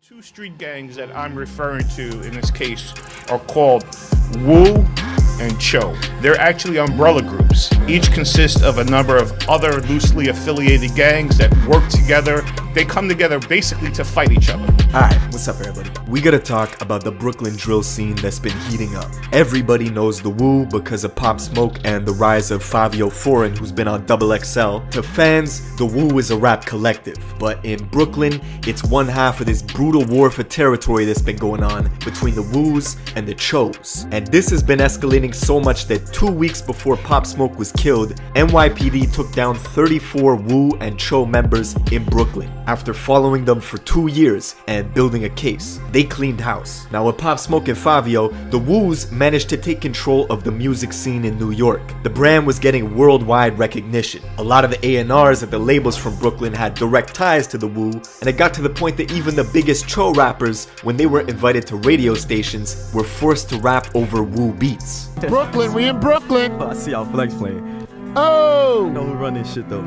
Two street gangs that I'm referring to in this case are called Wu and Cho. They're actually umbrella groups. Each consists of a number of other loosely affiliated gangs that work together. They come together basically to fight each other. Alright, what's up everybody? We gotta talk about the Brooklyn drill scene that's been heating up. Everybody knows the Wu because of Pop Smoke and the rise of Fabio Foreign, who's been on XXL. To fans, the Wu is a rap collective, but in Brooklyn, it's one half of this brutal war for territory that's been going on between the Wus and the Chos. And this has been escalating so much that 2 weeks before Pop Smoke was killed, NYPD took down 34 Wu and Cho members in Brooklyn. After following them for 2 years and building a case, they cleaned house. Now with Pop Smoke and Fabio, the Wus managed to take control of the music scene in New York. The brand was getting worldwide recognition. A lot of the A&Rs at the labels from Brooklyn had direct ties to the Wu, and it got to the point that even the biggest Cho rappers, when they were invited to radio stations, were forced to rap over Wu beats. Brooklyn, we in Brooklyn. I see y'all flex playing. Oh! You know who run this shit though.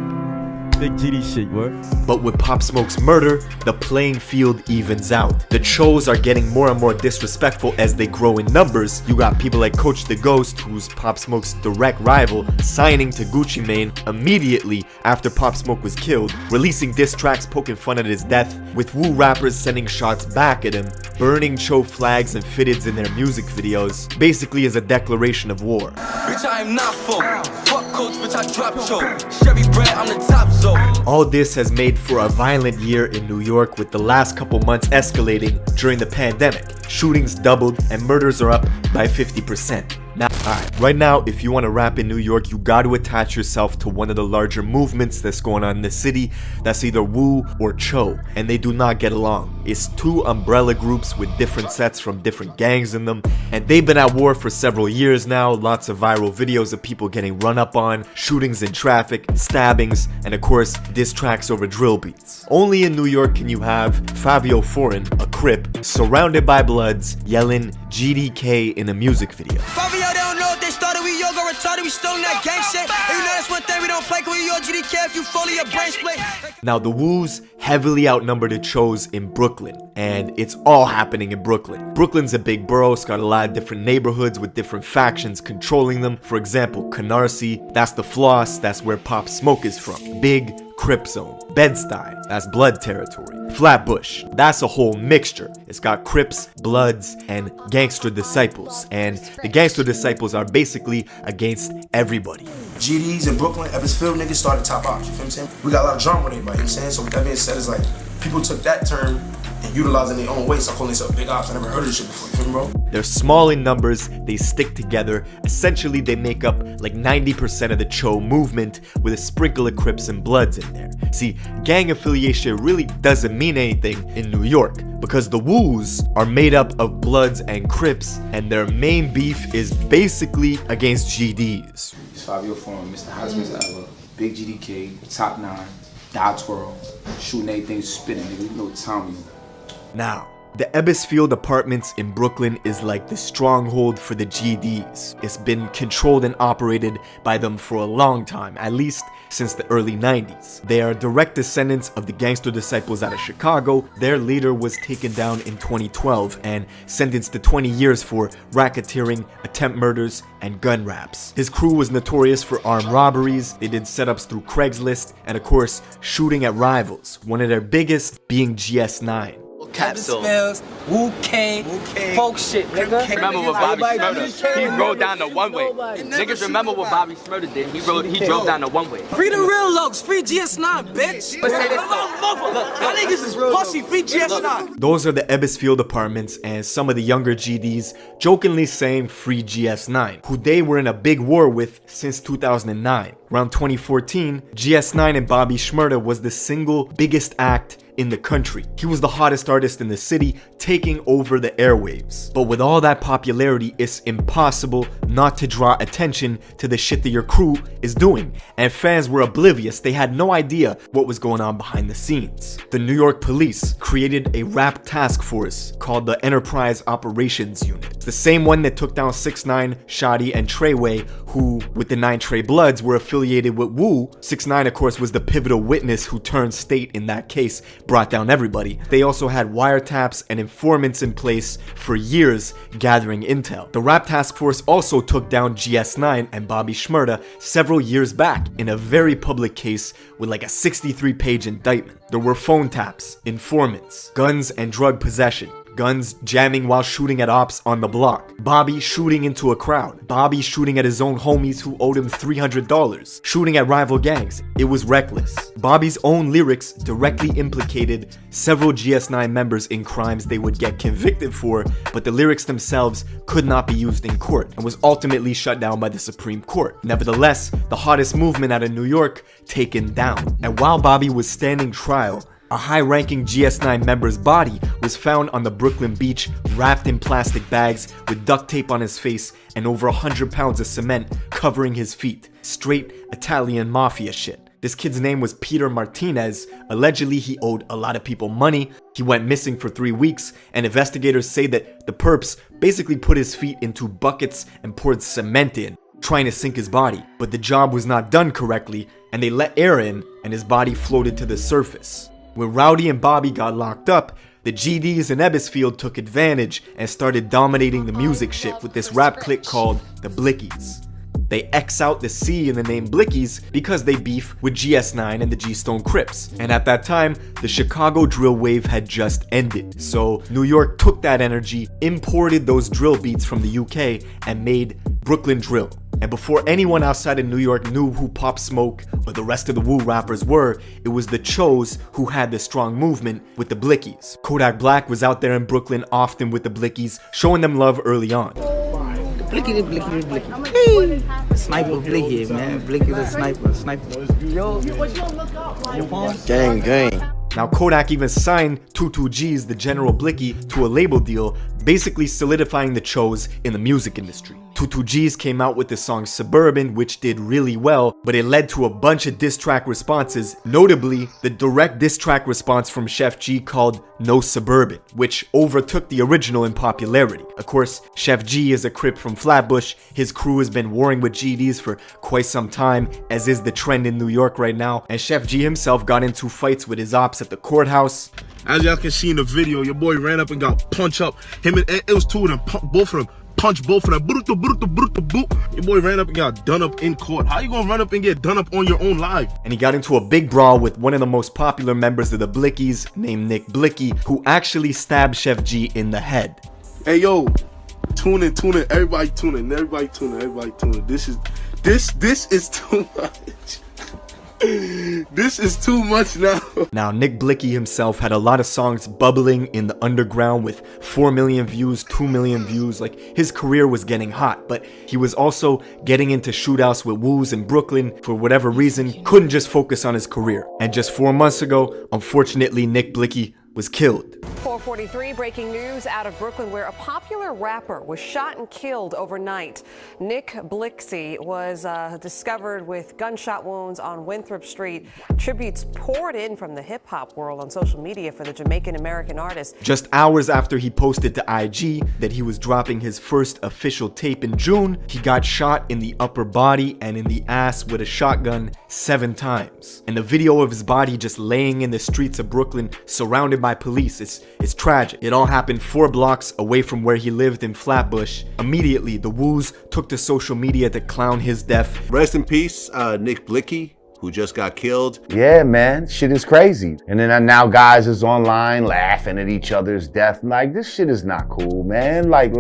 Big GD shit, word. But with Pop Smoke's murder, the playing field evens out. The Chos are getting more and more disrespectful as they grow in numbers. You got people like Coach the Ghost, who's Pop Smoke's direct rival, signing to Gucci Mane immediately after Pop Smoke was killed, releasing diss tracks poking fun at his death, with Wu rappers sending shots back at him, burning Cho flags and fitteds in their music videos, basically as a declaration of war. Bitch, I am not full. Fuck coach, bitch, I drop Cho. Chevy bread, I'm the top zone. All this has made for a violent year in New York, with the last couple months escalating during the pandemic. Shootings doubled and murders are up by 50%. Now, right now, if you want to rap in New York, you got to attach yourself to one of the larger movements that's going on in the city. That's either Wu or Cho, and they do not get along. It's two umbrella groups with different sets from different gangs in them, and they've been at war for several years now. Lots of viral videos of people getting run up on, shootings in traffic, stabbings, and of course, diss tracks over drill beats. Only in New York can you have Fabio Foreign, a Crip, surrounded by Bloods, yelling GDK in a music video. Fabio, they don't know if they started, we yoga retarded, we still in that gang shit. And you know that's one thing we don't play, cause we your GDK if you fully your brain split. Now the Wus heavily outnumber the Chos in Brooklyn, and it's all happening in Brooklyn. Brooklyn's a big borough, it's got a lot of different neighborhoods with different factions controlling them. For example, Canarsie, that's the Floss, that's where Pop Smoke is from. Big Crip Zone. Bed-Stuy, that's Blood territory. Flatbush, that's a whole mixture. It's got Crips, Bloods, and Gangster Disciples. And the Gangster Disciples are basically against everybody. GDs in Brooklyn, Evansville, niggas started top ops, you feel what I'm saying? We got a lot of drama with everybody, you know what I'm saying? So with that being said, it's like, people took that term and utilizing their own way, so calling themselves big ops. I never heard of this shit before, you feel me, bro? They're small in numbers, they stick together. Essentially, they make up like 90% of the Cho movement, with a sprinkle of Crips and Bloods in there. See, gang affiliation really doesn't mean anything in New York, because the Wus are made up of Bloods and Crips, and their main beef is basically against GDs. It's Fabio Foreign, Mr. Husbands Ever, Big GDK, Top 9, Die Twirl, shooting everything, spinning, nigga, you know what time we on. Now, the Ebbsfield Apartments in Brooklyn is like the stronghold for the GDs. It's been controlled and operated by them for a long time, at least since the early 90s. They are direct descendants of the Gangster Disciples out of Chicago. Their leader was taken down in 2012 and sentenced to 20 years for racketeering, attempt murders, and gun raps. His crew was notorious for armed robberies. They did setups through Craigslist, and of course, shooting at rivals, one of their biggest being GS9. Capsule. Wu Kang, folk shit, nigga. Remember what Bobby Smurda? He rode down the one-way. Niggas remember what Bobby Smurda did? He drove down the one-way. Free the real locs, free GS9, bitch. Let's say this though. Y'all niggas is pussy, free GS9. Those are the Ebbsfield Apartments, and some of the younger GDs jokingly saying free GS9, who they were in a big war with since 2009. Around 2014, GS9 and Bobby Shmurda was the single biggest act in the country. He was the hottest artist in the city, taking over the airwaves. But with all that popularity, it's impossible not to draw attention to the shit that your crew is doing. And fans were oblivious. They had no idea what was going on behind the scenes. The New York police created a rap task force called the Enterprise Operations Unit. It's the same one that took down 6ix9ine, Shotty, and Treyway, who, with the 9 Trey Bloods, were affiliated with Wu. 6ix9ine, of course, was the pivotal witness who turned state in that case, brought down everybody. They also had wiretaps and informants in place for years gathering intel. The Rap Task Force also took down GS9 and Bobby Shmurda several years back in a very public case with like a 63-page indictment. There were phone taps, informants, guns and drug possession, guns jamming while shooting at ops on the block, Bobby shooting into a crowd, Bobby shooting at his own homies who owed him $300, shooting at rival gangs. It was reckless. Bobby's own lyrics directly implicated several GS9 members in crimes they would get convicted for, but the lyrics themselves could not be used in court and was ultimately shut down by the Supreme Court. Nevertheless, the hottest movement out of New York taken down. And while Bobby was standing trial, a high-ranking GS9 member's body was found on the Brooklyn beach, wrapped in plastic bags with duct tape on his face and over 100 pounds of cement covering his feet. Straight Italian mafia shit. This kid's name was Peter Martinez. Allegedly, he owed a lot of people money. He went missing for 3 weeks, and investigators say that the perps basically put his feet into buckets and poured cement in, trying to sink his body. But the job was not done correctly, and they let air in, and his body floated to the surface. When Rowdy and Bobby got locked up, the GDs in Ebbsfield took advantage and started dominating the music shit with this rap clique called the Blickies. They X out the C in the name Blickies because they beef with GS9 and the G-Stone Crips. And at that time, the Chicago drill wave had just ended. So New York took that energy, imported those drill beats from the UK, and made Brooklyn Drill. And before anyone outside of New York knew who Pop Smoke or the rest of the Wu rappers were, it was the Chos who had the strong movement with the Blickies. Kodak Black was out there in Brooklyn often with the Blickies, showing them love early on. Blicky. Hey. Sniper Blicky, man. Blicky the sniper. Yo. Gang. Now Kodak even signed 22G's the General Blicky to a label deal, basically solidifying the Chos in the music industry. 22G's came out with the song Suburban, which did really well, but it led to a bunch of diss track responses, notably the direct diss track response from Chef G called No Suburban, which overtook the original in popularity. Of course, Chef G is a Crip from Flatbush. His crew has been warring with GDs for quite some time, as is the trend in New York right now, and Chef G himself got into fights with his ops at the courthouse. As y'all can see in the video, your boy ran up and got punched up. It was two of them, both of them. Punch both of them. Your boy ran up and got done up in court. How you gonna run up and get done up on your own live? And he got into a big brawl with one of the most popular members of the Blickies named Nick Blicky, who actually stabbed Chef G in the head. Hey yo, tune in, everybody tune in. This is too much. This is too much now. Now, Nick Blicky himself had a lot of songs bubbling in the underground with 4 million views, 2 million views. Like, his career was getting hot, but he was also getting into shootouts with Woos in Brooklyn. For whatever reason, couldn't just focus on his career. And just 4 months ago, unfortunately, Nick Blicky was killed. 4:43, breaking news out of Brooklyn, where a popular rapper was shot and killed overnight. Nick Blicky was discovered with gunshot wounds on Winthrop Street. Tributes poured in from the hip-hop world on social media for the Jamaican-American artist. Just hours after he posted to IG that he was dropping his first official tape in June, he got shot in the upper body and in the ass with a shotgun 7 times. And the video of his body just laying in the streets of Brooklyn, surrounded by police, it's tragic. It all happened 4 blocks away from where he lived in Flatbush. Immediately, the Woos took to social media to clown his death. Rest in peace, Nick Blicky, who just got killed. Yeah, man, shit is crazy. And then now guys is online laughing at each other's death. Like, this shit is not cool, man. Like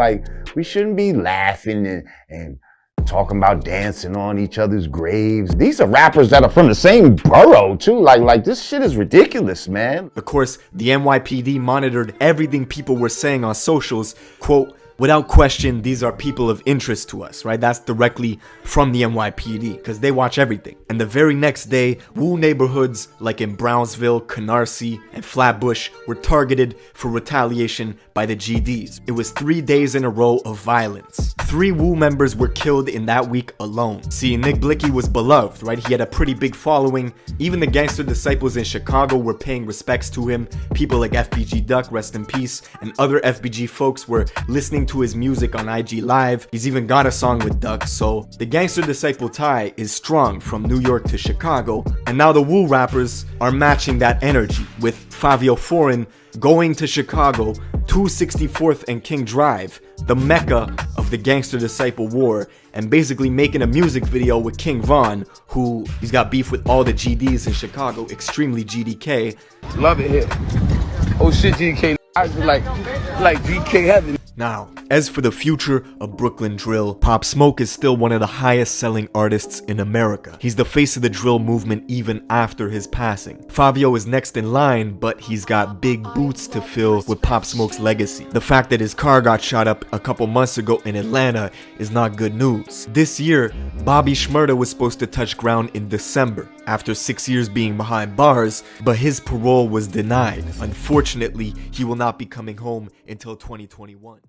we shouldn't be laughing and talking about dancing on each other's graves. These are rappers that are from the same borough too. Like this shit is ridiculous, man. Of course, the NYPD monitored everything people were saying on socials. Quote, without question, these are people of interest to us, right? That's directly from the NYPD, because they watch everything. And the very next day, Wu neighborhoods like in Brownsville, Canarsie, and Flatbush were targeted for retaliation by the GDs. It was 3 days in a row of violence. 3 Wu members were killed in that week alone. See, Nick Blicky was beloved, right? He had a pretty big following. Even the gangster disciples in Chicago were paying respects to him. People like FBG Duck, rest in peace, and other FBG folks were listening to his music on IG Live. He's even got a song with Duck, so the gangster disciple tie is strong from New York to Chicago, and now the Wu rappers are matching that energy, with Fabio Foreign going to Chicago, 264th and King Drive, the mecca of the gangster disciple war, and basically making a music video with King Von, who he's got beef with all the GDs in Chicago, extremely GDK. Love it here. Oh shit, GDK, I was like GK heaven. Now, as for the future of Brooklyn Drill, Pop Smoke is still one of the highest selling artists in America. He's the face of the drill movement even after his passing. Fabio is next in line, but he's got big boots to fill with Pop Smoke's legacy. The fact that his car got shot up a couple months ago in Atlanta is not good news. This year, Bobby Shmurda was supposed to touch ground in December, after 6 years being behind bars, but his parole was denied. Unfortunately, he will not be coming home until 2021.